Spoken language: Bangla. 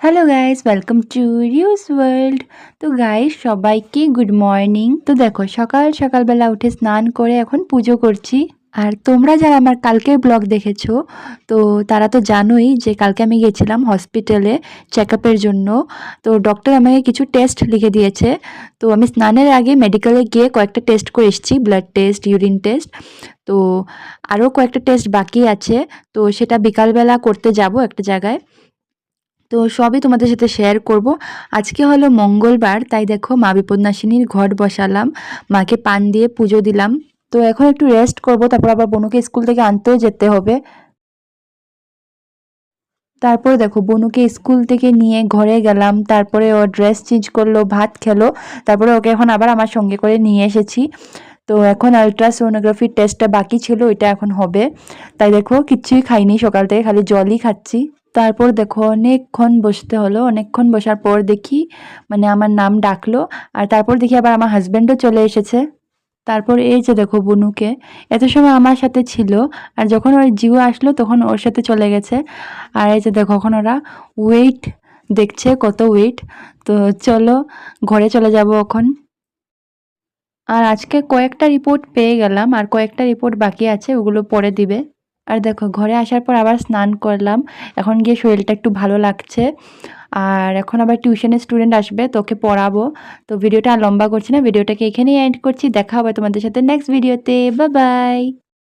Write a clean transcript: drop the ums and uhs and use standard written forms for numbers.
Hello guys, welcome to reuse world. তো গাইস, সবাইকে গুড মর্নিং। তো দেখো, সকালবেলা উঠে স্নান করে এখন পুজো করছি। আর তোমরা যারা আমার কালকের ব্লগ দেখেছো, তো তারা তো জানোই যে কালকে আমি গেছিলাম হসপিটালে চেক আপের জন্য। তো ডক্টর আমাকে কিছু টেস্ট লিখে দিয়েছে। তো আমি স্নানের আগে মেডিকেলে গিয়ে কয়েকটা টেস্ট করে এসেছি, ব্লাড টেস্ট, ইউরিন টেস্ট। তো আরও কয়েকটা টেস্ট বাকি আছে। তো সেটা বিকালবেলা করতে যাব একটা জায়গায়। তো সবই তোমাদের সাথে শেয়ার করব। আজকে হলো মঙ্গলবার, তাই দেখো মা বিপদনাশিনীর ঘট বসালাম, মাকে পান দিয়ে পুজো দিলাম। তো এখন একটু রেস্ট করব, তারপর আবার বনুকে স্কুল থেকে আনতেও যেতে হবে। তারপরে দেখো বনুকে স্কুল থেকে নিয়ে ঘরে গেলাম, তারপরে ও ড্রেস চেঞ্জ করলো, ভাত খেলো। তারপরে ওকে এখন আবার আমার সঙ্গে করে নিয়ে এসেছি। তো এখন আলট্রাসোনোগ্রাফির টেস্টটা বাকি ছিল, ওইটা এখন হবে। তাই দেখো কিচ্ছুই খাইনি সকাল থেকে, খালি জলই খাচ্ছি। তারপর দেখো অনেকক্ষণ বসতে হলো, অনেকক্ষণ বসার পর দেখি মানে আমার নাম ডাকলো। আর তারপর দেখি আবার আমার হাজব্যান্ডও চলে এসেছে। তারপর এই যে দেখো বনুকে, এত সময় আমার সাথে ছিল, আর যখন ওর জিও আসলো তখন ওর সাথে চলে গেছে। আর এই যে দেখো এখন ওরা ওয়েট দেখছে, কত ওয়েট। তো চলো ঘরে চলে যাব এখন। আর আজকে কয়েকটা রিপোর্ট পেয়ে গেলাম, আর কয়েকটা রিপোর্ট বাকি আছে, ওগুলো পরে দিবে। আর দেখো ঘরে আসার পর আবার স্নান করলাম, এখন গিয়ে শরীরটা একটু ভালো লাগছে। আর এখন আবার টিউশনের স্টুডেন্ট আসবে, তোকে পড়াবো। তো ভিডিওটা আর লম্বা করছি না, ভিডিওটাকে এখানেই এন্ড করছি। দেখা হবে তোমাদের সাথে নেক্সট ভিডিওতে। Bye bye.